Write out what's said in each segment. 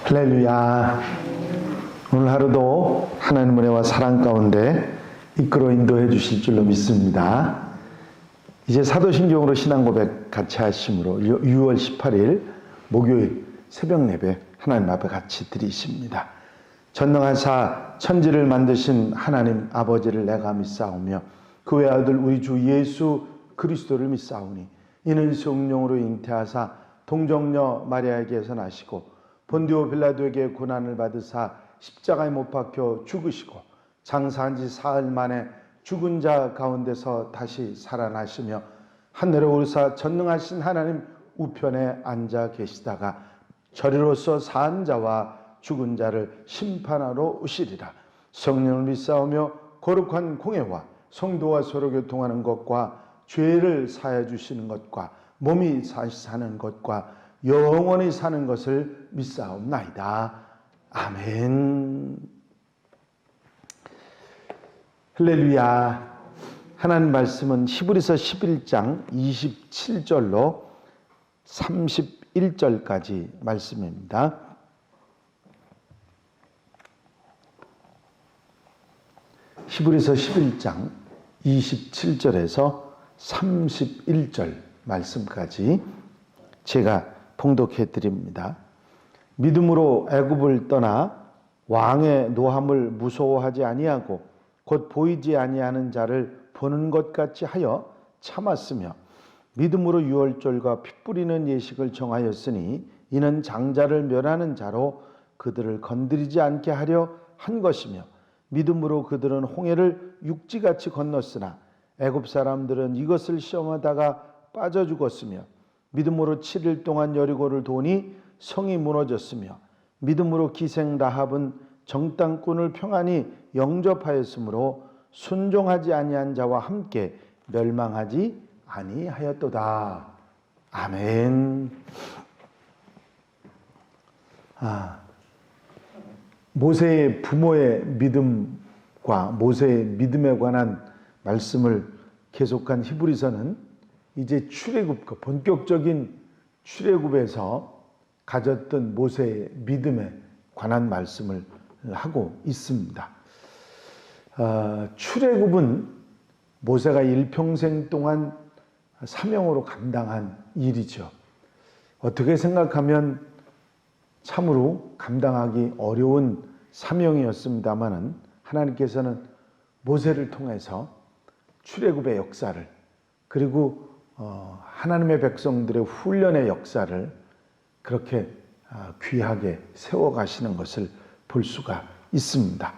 할렐루야. 오늘 하루도 하나님 은혜와 사랑 가운데 이끌어 인도해 주실 줄로 믿습니다. 이제 사도신경으로 신앙고백 같이 하심으로 6월 18일 목요일 새벽 예배 하나님 앞에 같이 드리십니다. 전능하사 천지를 만드신 하나님 아버지를 내가 믿사오며 그 외아들 우리 주 예수 그리스도를 믿사오니 이는 성령으로 잉태하사 동정녀 마리아에게서 나시고 본디오 빌라도에게 고난을 받으사 십자가에 못 박혀 죽으시고 장사한 지 사흘 만에 죽은 자 가운데서 다시 살아나시며 하늘에 오르사 전능하신 하나님 우편에 앉아 계시다가 저리로서 산 자와 죽은 자를 심판하러 오시리라. 성령을 믿사오며 거룩한 공예와 성도와 서로 교통하는 것과 죄를 사해 주시는 것과 몸이 다시 사는 것과 영원히 사는 것을 믿사옵나이다. 아멘. 할렐루야. 하나님 말씀은 히브리서 11장 27절로 31절까지 말씀입니다. 히브리서 11장 27절에서 31절 말씀까지 제가 봉독해 드립니다. 믿음으로 애굽을 떠나 왕의 노함을 무서워하지 아니하고 곧 보이지 아니하는 자를 보는 것 같이 하여 참았으며 믿음으로 유월절과 피 뿌리는 예식을 정하였으니 이는 장자를 멸하는 자로 그들을 건드리지 않게 하려 한 것이며 믿음으로 그들은 홍해를 육지같이 건넜으나 애굽 사람들은 이것을 시험하다가 빠져 죽었으며 믿음으로 7일 동안 여리고를 도니 성이 무너졌으며 믿음으로 기생 라합은 정탐꾼을 평안히 영접하였으므로 순종하지 아니한 자와 함께 멸망하지 아니하였도다. 아멘. 모세의 부모의 믿음과 모세의 믿음에 관한 말씀을 계속한 히브리서는 이제 출애굽, 본격적인 출애굽에서 가졌던 모세의 믿음에 관한 말씀을 하고 있습니다. 출애굽은 모세가 일평생 동안 사명으로 감당한 일이죠. 어떻게 생각하면 참으로 감당하기 어려운 사명이었습니다마는 하나님께서는 모세를 통해서 출애굽의 역사를 그리고 하나님의 백성들의 훈련의 역사를 그렇게 귀하게 세워가시는 것을 볼 수가 있습니다.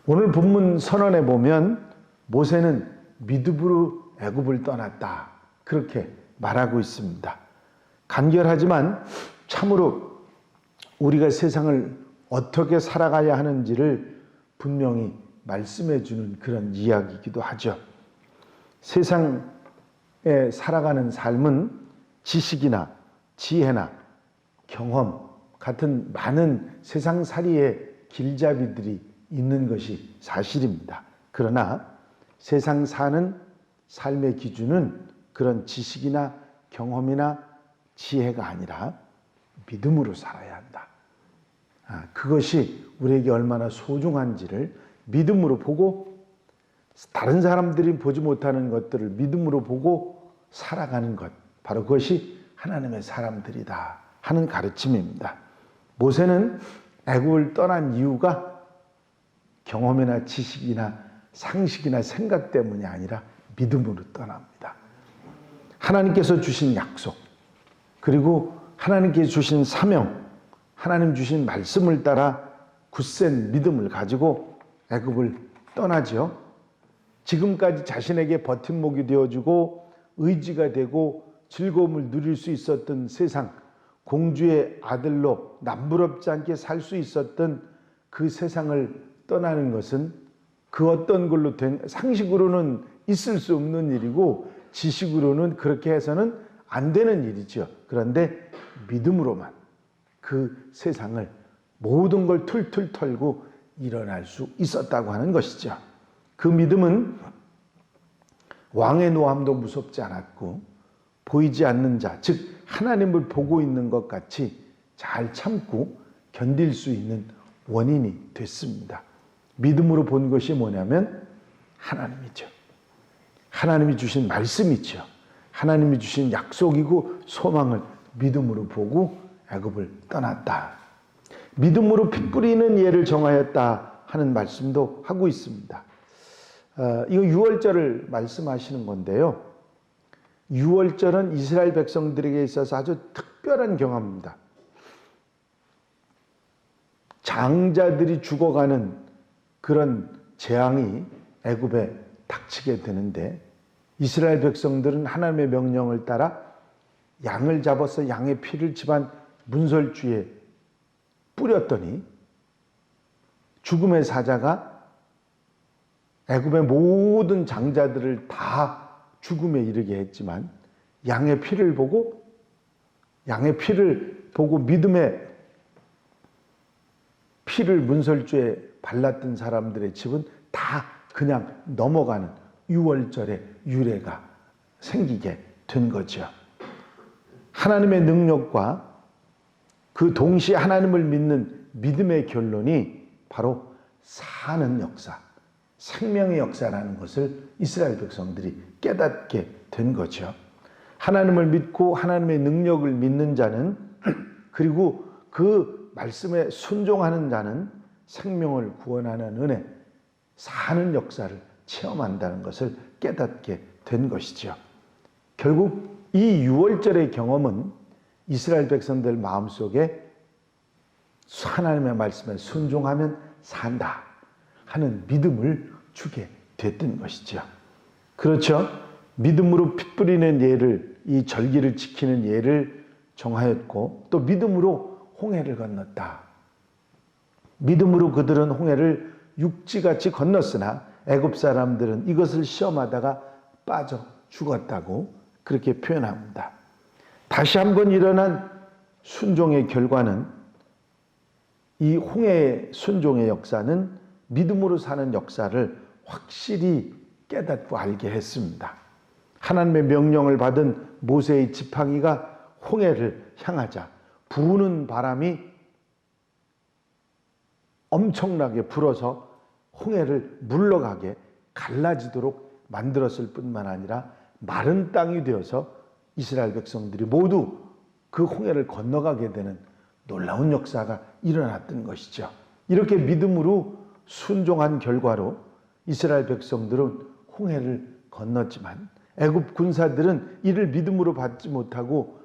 오늘 본문 선언에 보면 모세는 믿음으로 애굽을 떠났다 그렇게 말하고 있습니다. 간결하지만 참으로 우리가 세상을 어떻게 살아가야 하는지를 분명히 말씀해 주는 그런 이야기이기도 하죠. 세상에 살아가는 삶은 지식이나 지혜나 경험 같은 많은 세상살이의 길잡이들이 있는 것이 사실입니다. 그러나 세상 사는 삶의 기준은 그런 지식이나 경험이나 지혜가 아니라 믿음으로 살아야 한다. 그것이 우리에게 얼마나 소중한지를 믿음으로 보고 다른 사람들이 보지 못하는 것들을 믿음으로 보고 살아가는 것, 바로 그것이 하나님의 사람들이다 하는 가르침입니다. 모세는 애굽을 떠난 이유가 경험이나 지식이나 상식이나 생각 때문이 아니라 믿음으로 떠납니다. 하나님께서 주신 약속, 그리고 하나님께서 주신 사명, 하나님 주신 말씀을 따라 굳센 믿음을 가지고 애굽을 떠나죠. 지금까지 자신에게 버팀목이 되어주고 의지가 되고 즐거움을 누릴 수 있었던 세상, 공주의 아들로 남부럽지 않게 살 수 있었던 그 세상을 떠나는 것은 그 어떤 걸로 된 상식으로는 있을 수 없는 일이고 지식으로는 그렇게 해서는 안 되는 일이죠. 그런데 믿음으로만 그 세상을 모든 걸 툴툴 털고 일어날 수 있었다고 하는 것이죠. 그 믿음은 왕의 노함도 무섭지 않았고 보이지 않는 자, 즉 하나님을 보고 있는 것 같이 잘 참고 견딜 수 있는 원인이 됐습니다. 믿음으로 본 것이 뭐냐면 하나님이죠. 하나님이 주신 말씀이죠. 하나님이 주신 약속이고 소망을 믿음으로 보고 애굽을 떠났다. 믿음으로 피 뿌리는 예를 정하였다 하는 말씀도 하고 있습니다. 이거 유월절을 말씀하시는 건데요. 유월절은 이스라엘 백성들에게 있어서 아주 특별한 경험입니다. 장자들이 죽어가는 그런 재앙이 애굽에 닥치게 되는데 이스라엘 백성들은 하나님의 명령을 따라 양을 잡아서 양의 피를 집안 문설주에 뿌렸더니 죽음의 사자가 애굽의 모든 장자들을 다 죽음에 이르게 했지만 양의 피를 보고 믿음의 피를 문설주에 발랐던 사람들의 집은 다 그냥 넘어가는 유월절의 유래가 생기게 된 거죠. 하나님의 능력과 그 동시에 하나님을 믿는 믿음의 결론이 바로 사는 역사, 생명의 역사라는 것을 이스라엘 백성들이 깨닫게 된 거죠. 하나님을 믿고 하나님의 능력을 믿는 자는 그리고 그 말씀에 순종하는 자는 생명을 구원하는 은혜, 사는 역사를 체험한다는 것을 깨닫게 된 것이죠. 결국 이 유월절의 경험은 이스라엘 백성들 마음속에 하나님의 말씀에 순종하면 산다 하는 믿음을 주게 됐던 것이죠. 그렇죠? 믿음으로 피 뿌리는 예를, 이 절기를 지키는 예를 정하였고 또 믿음으로 홍해를 건넜다. 믿음으로 그들은 홍해를 육지같이 건넜으나 애굽 사람들은 이것을 시험하다가 빠져 죽었다고 그렇게 표현합니다. 다시 한번 일어난 순종의 결과는 이 홍해의 순종의 역사는 믿음으로 사는 역사를 확실히 깨닫고 알게 했습니다. 하나님의 명령을 받은 모세의 지팡이가 홍해를 향하자 부는 바람이 엄청나게 불어서 홍해를 물러가게 갈라지도록 만들었을 뿐만 아니라 마른 땅이 되어서 이스라엘 백성들이 모두 그 홍해를 건너가게 되는 놀라운 역사가 일어났던 것이죠. 이렇게 믿음으로 순종한 결과로 이스라엘 백성들은 홍해를 건넜지만 애굽 군사들은 이를 믿음으로 받지 못하고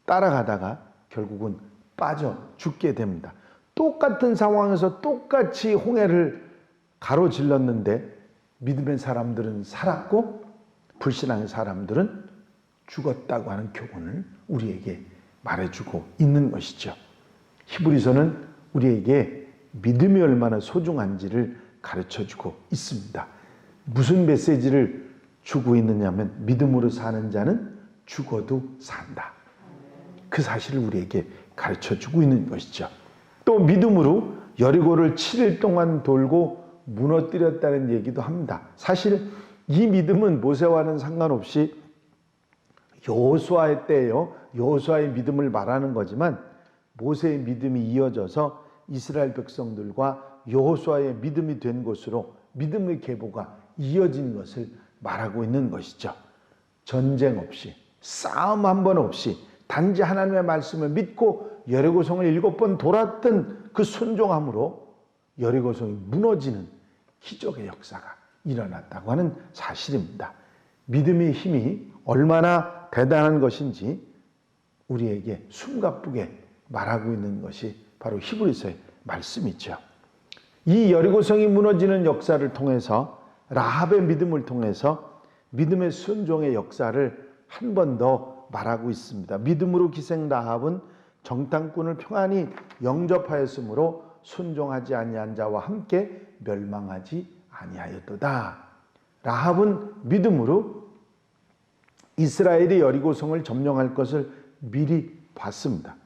따라가다가 결국은 빠져 죽게 됩니다. 똑같은 상황에서 똑같이 홍해를 가로질렀는데 믿음의 사람들은 살았고 불신앙의 사람들은 죽었다고 하는 교훈을 우리에게 말해주고 있는 것이죠. 히브리서는 우리에게 믿음이 얼마나 소중한지를 가르쳐주고 있습니다. 무슨 메시지를 주고 있느냐면 믿음으로 사는 자는 죽어도 산다. 그 사실을 우리에게 가르쳐주고 있는 것이죠. 또 믿음으로 여리고를 7일 동안 돌고 무너뜨렸다는 얘기도 합니다. 사실 이 믿음은 모세와는 상관없이 여호수아의 때예요. 여호수아의 믿음을 말하는 거지만 모세의 믿음이 이어져서 이스라엘 백성들과 여호수아의 믿음이 된 것으로 믿음의 계보가 이어진 것을 말하고 있는 것이죠. 전쟁 없이 싸움 한 번 없이 단지 하나님의 말씀을 믿고 여리고성을 7번 돌았던 그 순종함으로 여리고성이 무너지는 기적의 역사가 일어났다고 하는 사실입니다. 믿음의 힘이 얼마나 대단한 것인지 우리에게 숨가쁘게 말하고 있는 것이 바로 히브리서의 말씀이죠. 이 여리고성이 무너지는 역사를 통해서 라합의 믿음을 통해서 믿음의 순종의 역사를 한 번 더 말하고 있습니다. 믿음으로 기생 라합은 정탐꾼을 평안히 영접하였으므로 순종하지 아니한 자와 함께 멸망하지 아니하였도다. 라합은 믿음으로 이스라엘이 여리고성을 점령할 것을 미리 봤습니다.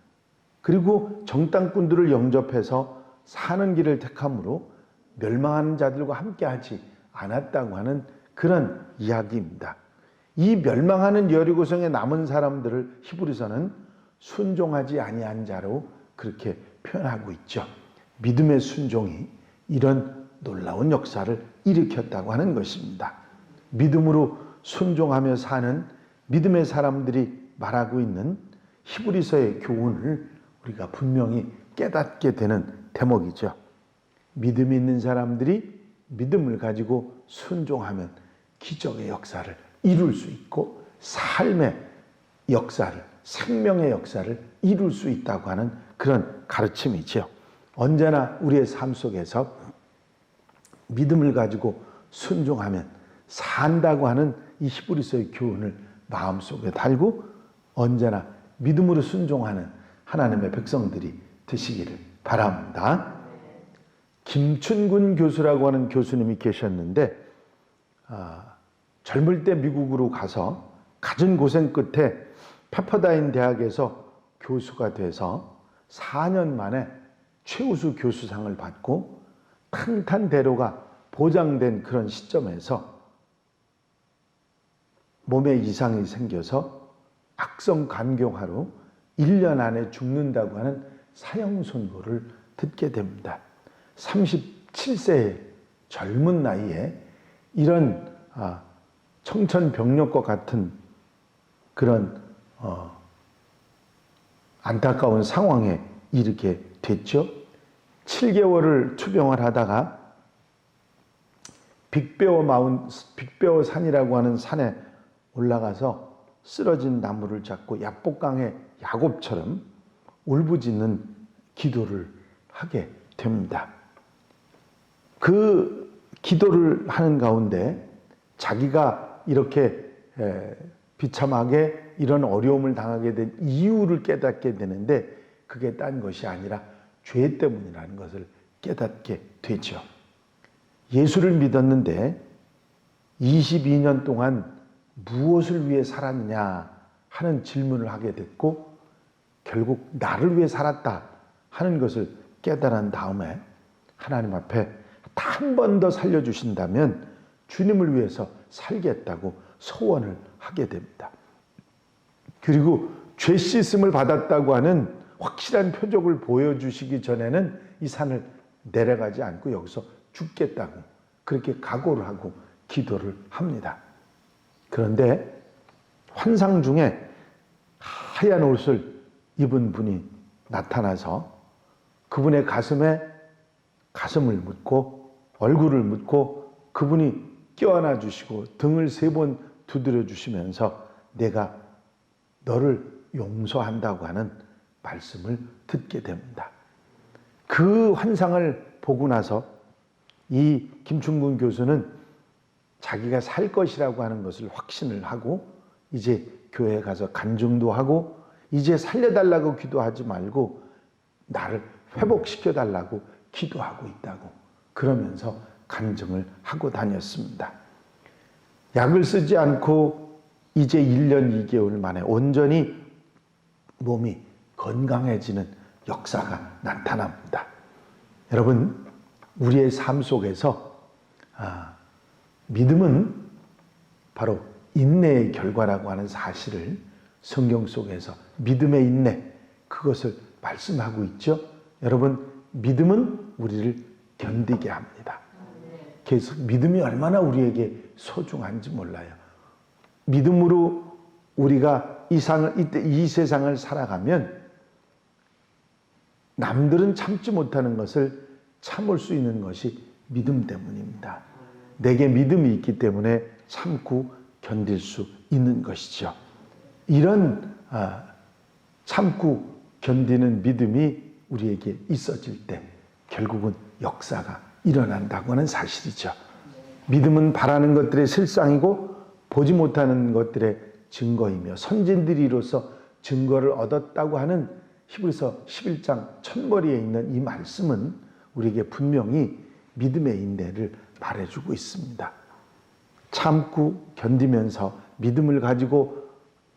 그리고 정탐꾼들을 영접해서 사는 길을 택함으로 멸망하는 자들과 함께하지 않았다고 하는 그런 이야기입니다. 이 멸망하는 여리고성에 남은 사람들을 히브리서는 순종하지 아니한 자로 그렇게 표현하고 있죠. 믿음의 순종이 이런 놀라운 역사를 일으켰다고 하는 것입니다. 믿음으로 순종하며 사는 믿음의 사람들이 말하고 있는 히브리서의 교훈을 우리가 분명히 깨닫게 되는 대목이죠. 믿음이 있는 사람들이 믿음을 가지고 순종하면 기적의 역사를 이룰 수 있고 삶의 역사를, 생명의 역사를 이룰 수 있다고 하는 그런 가르침이죠. 언제나 우리의 삶 속에서 믿음을 가지고 순종하면 산다고 하는 이 히브리서의 교훈을 마음속에 달고 언제나 믿음으로 순종하는 하나님의 백성들이 되시기를 바랍니다. 김춘근 교수라고 하는 교수님이 계셨는데 젊을 때 미국으로 가서 갖은 고생 끝에 페퍼다인 대학에서 교수가 돼서 4년 만에 최우수 교수상을 받고 탄탄대로가 보장된 그런 시점에서 몸에 이상이 생겨서 악성간경화로 1년 안에 죽는다고 하는 사형 선고를 듣게 됩니다. 37세의 젊은 나이에 이런 청천벽력과 같은 그런 안타까운 상황에 이르게 됐죠. 7개월을 투병을 하다가 빅베어 산이라고 하는 산에 올라가서 쓰러진 나무를 잡고 약복강의 야곱처럼 울부짖는 기도를 하게 됩니다. 그 기도를 하는 가운데 자기가 이렇게 비참하게 이런 어려움을 당하게 된 이유를 깨닫게 되는데 그게 딴 것이 아니라 죄 때문이라는 것을 깨닫게 되죠. 예수를 믿었는데 22년 동안 무엇을 위해 살았느냐 하는 질문을 하게 됐고 결국 나를 위해 살았다 하는 것을 깨달은 다음에 하나님 앞에 한 번 더 살려주신다면 주님을 위해서 살겠다고 소원을 하게 됩니다. 그리고 죄 씻음을 받았다고 하는 확실한 표적을 보여주시기 전에는 이 산을 내려가지 않고 여기서 죽겠다고 그렇게 각오를 하고 기도를 합니다. 그런데 환상 중에 하얀 옷을 입은 분이 나타나서 그분의 가슴에 가슴을 묻고 얼굴을 묻고 그분이 껴안아 주시고 등을 3번 두드려 주시면서 내가 너를 용서한다고 하는 말씀을 듣게 됩니다. 그 환상을 보고 나서 이 김춘근 교수는 자기가 살 것이라고 하는 것을 확신을 하고 이제 교회에 가서 간증도 하고 이제 살려달라고 기도하지 말고 나를 회복시켜달라고 기도하고 있다고 그러면서 간증을 하고 다녔습니다. 약을 쓰지 않고 이제 1년 2개월 만에 온전히 몸이 건강해지는 역사가 나타납니다. 여러분, 우리의 삶 속에서 믿음은 바로 인내의 결과라고 하는 사실을 성경 속에서 믿음의 인내, 그것을 말씀하고 있죠. 여러분, 믿음은 우리를 견디게 합니다. 그래서 믿음이 얼마나 우리에게 소중한지 몰라요. 믿음으로 우리가 이 세상을 살아가면 남들은 참지 못하는 것을 참을 수 있는 것이 믿음 때문입니다. 내게 믿음이 있기 때문에 참고 견딜 수 있는 것이죠. 이런 참고 견디는 믿음이 우리에게 있어질 때 결국은 역사가 일어난다고 하는 사실이죠. 믿음은 바라는 것들의 실상이고 보지 못하는 것들의 증거이며 선진들이 이로써 증거를 얻었다고 하는 히브리서 11장 첫머리에 있는 이 말씀은 우리에게 분명히 믿음의 인내를 말해주고 있습니다. 참고 견디면서 믿음을 가지고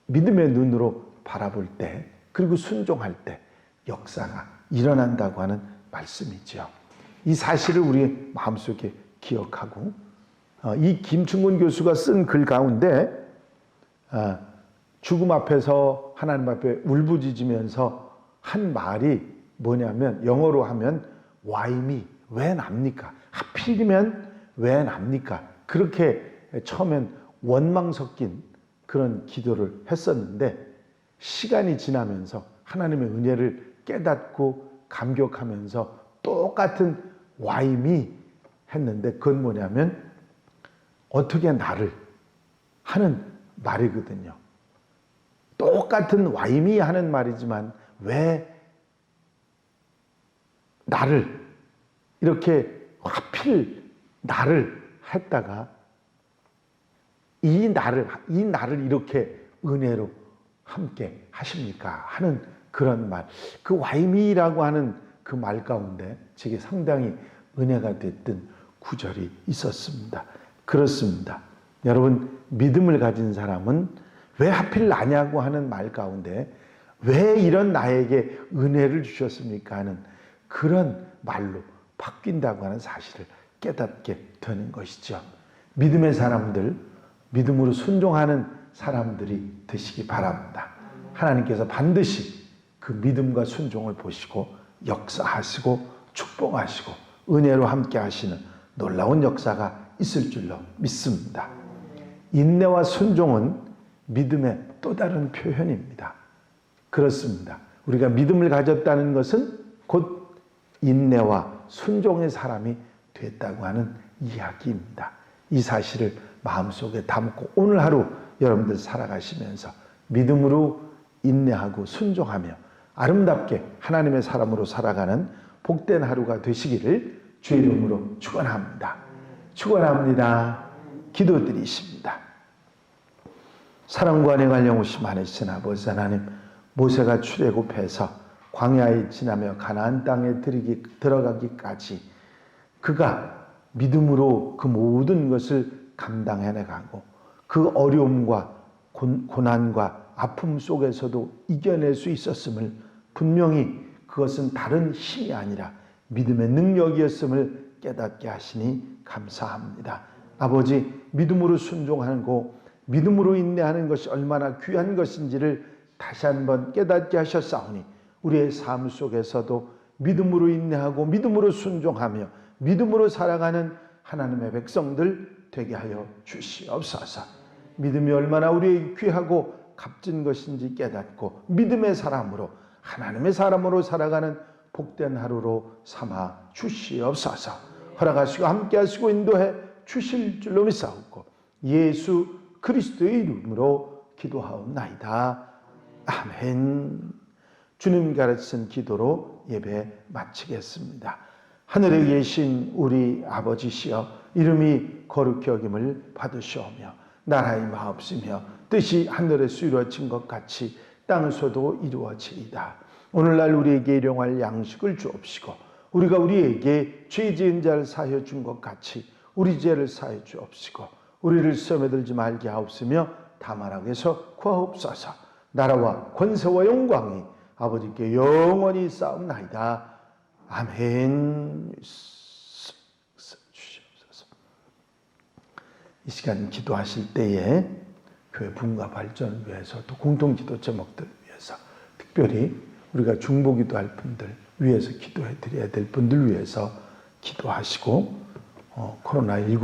믿음의 눈으로 바라볼 때 그리고 순종할 때 역사가 일어난다고 하는 말씀이죠. 이 사실을 우리 마음속에 기억하고 이 김춘근 교수가 쓴 글 가운데 죽음 앞에서 하나님 앞에 울부짖으면서 한 말이 뭐냐면 영어로 하면 why me? 왜 납니까? 하필이면 왜 납니까? 그렇게 처음엔 원망 섞인 그런 기도를 했었는데 시간이 지나면서 하나님의 은혜를 깨닫고 감격하면서 똑같은 why me 했는데 그건 뭐냐면 어떻게 나를 하는 말이거든요. 똑같은 why me 하는 말이지만 왜 나를 이렇게 하필 나를 했다가 이 나를 이렇게 은혜로 함께 하십니까? 하는 그런 말. 그 why me라고 하는 그 말 가운데 제게 상당히 은혜가 됐던 구절이 있었습니다. 그렇습니다. 여러분, 믿음을 가진 사람은 왜 하필 나냐고 하는 말 가운데 왜 이런 나에게 은혜를 주셨습니까? 하는 그런 말로 바뀐다고 하는 사실을 깨닫게 되는 것이죠. 믿음의 사람들, 믿음으로 순종하는 사람들이 되시기 바랍니다. 하나님께서 반드시 그 믿음과 순종을 보시고 역사하시고 축복하시고 은혜로 함께 하시는 놀라운 역사가 있을 줄로 믿습니다. 인내와 순종은 믿음의 또 다른 표현입니다. 그렇습니다. 우리가 믿음을 가졌다는 것은 곧 인내와 순종의 사람이 됐다고 하는 이야기입니다. 이 사실을 마음속에 담고 오늘 하루 여러분들 살아가시면서 믿음으로 인내하고 순종하며 아름답게 하나님의 사람으로 살아가는 복된 하루가 되시기를 주의 이름으로 축원합니다. 축원합니다. 기도드리십니다. 사랑과 은혜가 영원히 많으신 아버지 하나님, 모세가 출애굽해서 광야에 지나며 가나안 땅에 들어가기까지 그가 믿음으로 그 모든 것을 감당해내가고 그 어려움과 고난과 아픔 속에서도 이겨낼 수 있었음을 분명히 그것은 다른 힘이 아니라 믿음의 능력이었음을 깨닫게 하시니 감사합니다. 아버지, 믿음으로 순종하고 믿음으로 인내하는 것이 얼마나 귀한 것인지를 다시 한번 깨닫게 하셨사오니 우리의 삶 속에서도 믿음으로 인내하고 믿음으로 순종하며 믿음으로 살아가는 하나님의 백성들 되게 하여 주시옵소서. 믿음이 얼마나 우리에게 귀하고 값진 것인지 깨닫고 믿음의 사람으로 하나님의 사람으로 살아가는 복된 하루로 삼아 주시옵소서. 허락하시고 함께하시고 인도해 주실 줄로 믿사옵고 예수 그리스도의 이름으로 기도하옵나이다. 아멘. 주님 가르치신 기도로 예배 마치겠습니다. 하늘에 계신 우리 아버지시여, 이름이 거룩히 여김을 받으시오며 나라의 마옵시며 뜻이 하늘에서 이루어진 것 같이 땅에서도 이루어지이다. 오늘날 우리에게 일용할 양식을 주옵시고 우리가 우리에게 죄 지은 자를 사하여 준 것 같이 우리 죄를 사하여 주옵시고 우리를 시험에 들지 말게 하옵시며 다만 악에서 구하옵소서. 나라와 권세와 영광이 아버지께 영원히 쌓옵나이다. 아멘. 주시옵소서. 이 시간 기도하실 때에 교회 부흥과 발전을 위해서 또 공동기도 제목들을 위해서 특별히 우리가 중보기도 할 분들 위해서 기도해 드려야 될 분들 위해서 기도하시고 코로나19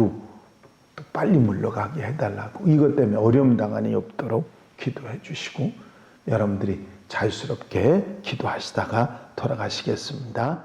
또 빨리 물러가게 해달라고 이것 때문에 어려움 당하니 없도록 기도해 주시고 여러분들이 자유스럽게 기도하시다가 돌아가시겠습니다.